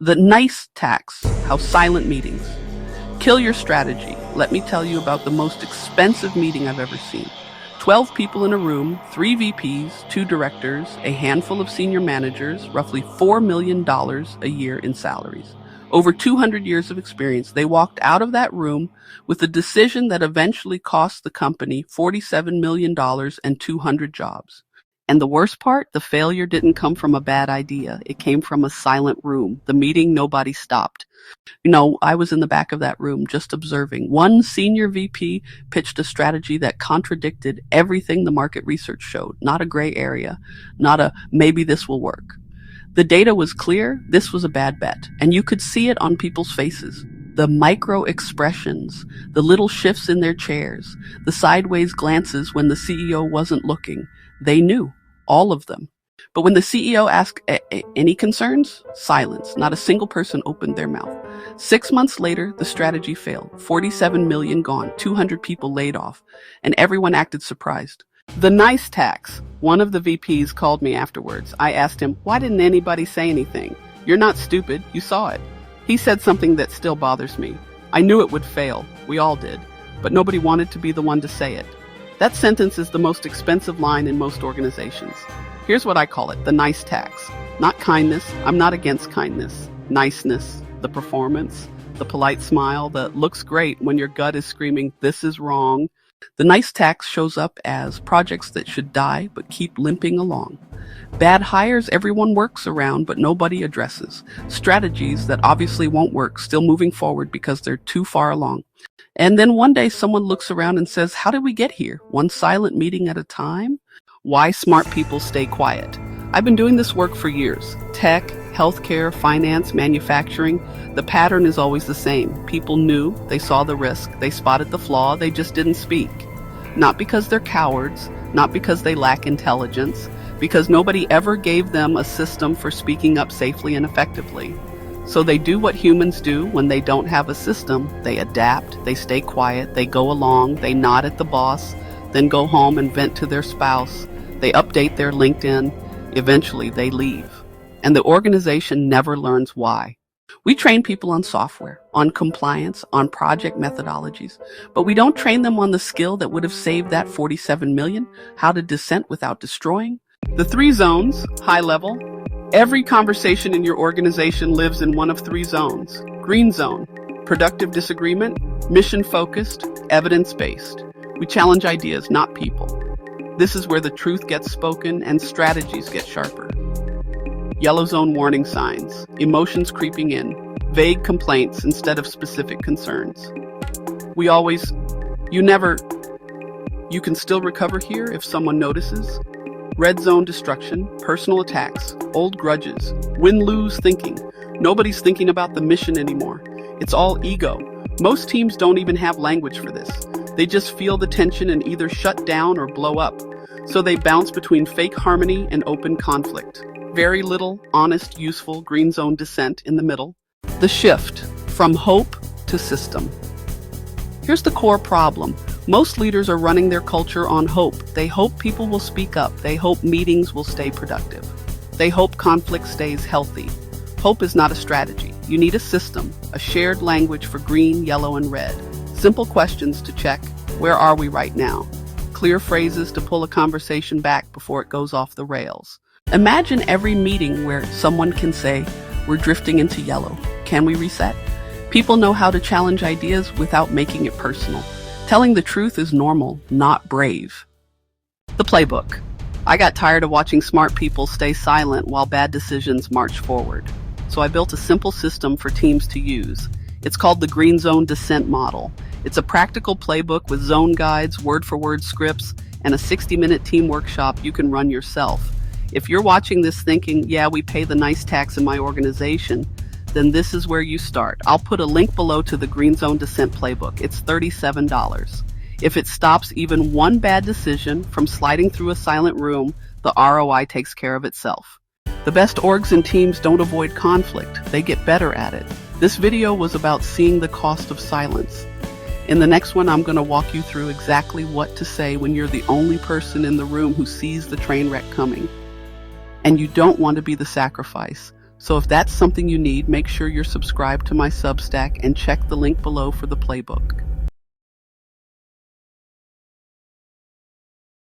The nice tax, how silent meetings. Kill your strategy. Let me tell you about the most expensive meeting I've ever seen. 12 people in a room, 3 VPs, 2 directors, a handful of senior managers, roughly $4 million a year in salaries. Over 200 years of experience, they walked out of that room with a decision that eventually cost the company $47 million and 200 jobs. And the worst part, the failure didn't come from a bad idea. It came from a silent room. The meeting, nobody stopped. I was in the back of that room just observing. One senior VP pitched a strategy that contradicted everything the market research showed. Not a gray area, not a maybe this will work. The data was clear. This was a bad bet. And you could see it on people's faces. The micro expressions, the little shifts in their chairs, the sideways glances when the CEO wasn't looking. They knew, all of them. But when the CEO asked any concerns, silence. Not a single person opened their mouth. 6 months later, the strategy failed. 47 million gone, 200 people laid off, and everyone acted surprised. The nice tax. One of the VPs called me afterwards. I asked him, why didn't anybody say anything? You're not stupid. You saw it. He said something that still bothers me. I knew it would fail. We all did. But nobody wanted to be the one to say it. That sentence is the most expensive line in most organizations. Here's what I call it, the nice tax. Not kindness. I'm not against kindness. Niceness, the performance, the polite smile that looks great when your gut is screaming, this is wrong. The nice tax shows up as projects that should die but keep limping along. Bad hires everyone works around but nobody addresses. Strategies that obviously won't work still moving forward because they're too far along. And then one day someone looks around and says, how did we get here? One silent meeting at a time? Why smart people stay quiet. I've been doing this work for years. Tech, healthcare, finance, manufacturing. The pattern is always the same. People knew, they saw the risk, they spotted the flaw, they just didn't speak. Not because they're cowards, not because they lack intelligence, because nobody ever gave them a system for speaking up safely and effectively. So they do what humans do when they don't have a system. They adapt, they stay quiet, they go along, they nod at the boss, then go home and vent to their spouse. They update their LinkedIn. Eventually, they leave. And the organization never learns why. We train people on software, on compliance, on project methodologies, but we don't train them on the skill that would have saved that 47 million, how to dissent without destroying. The 3 zones, high level. Every conversation in your organization lives in one of 3 zones. Green zone, productive disagreement, mission-focused, evidence-based. We challenge ideas, not people. This is where the truth gets spoken and strategies get sharper. Yellow zone warning signs, emotions creeping in, vague complaints instead of specific concerns. You can still recover here if someone notices. Red zone destruction, personal attacks, old grudges, win-lose thinking. Nobody's thinking about the mission anymore. It's all ego. Most teams don't even have language for this. They just feel the tension and either shut down or blow up. So they bounce between fake harmony and open conflict. Very little honest, useful green zone dissent in the middle. The shift from hope to system. Here's the core problem. Most leaders are running their culture on hope. They hope people will speak up. They hope meetings will stay productive. They hope conflict stays healthy. Hope is not a strategy. You need a system, a shared language for green, yellow, and red. Simple questions to check. Where are we right now? Clear phrases to pull a conversation back before it goes off the rails. Imagine every meeting where someone can say, we're drifting into yellow. Can we reset? People know how to challenge ideas without making it personal. Telling the truth is normal, not brave. The playbook. I got tired of watching smart people stay silent while bad decisions march forward. So I built a simple system for teams to use. It's called the Green Zone Dissent Model. It's a practical playbook with zone guides, word-for-word scripts, and a 60-minute team workshop you can run yourself. If you're watching this thinking, yeah, we pay the nice tax in my organization, then this is where you start. I'll put a link below to the Green Zone Dissent Playbook. It's $37. If it stops even one bad decision from sliding through a silent room, the ROI takes care of itself. The best orgs and teams don't avoid conflict. They get better at it. This video was about seeing the cost of silence. In the next one, I'm going to walk you through exactly what to say when you're the only person in the room who sees the train wreck coming. And you don't want to be the sacrifice. So if that's something you need, make sure you're subscribed to my Substack and check the link below for the playbook.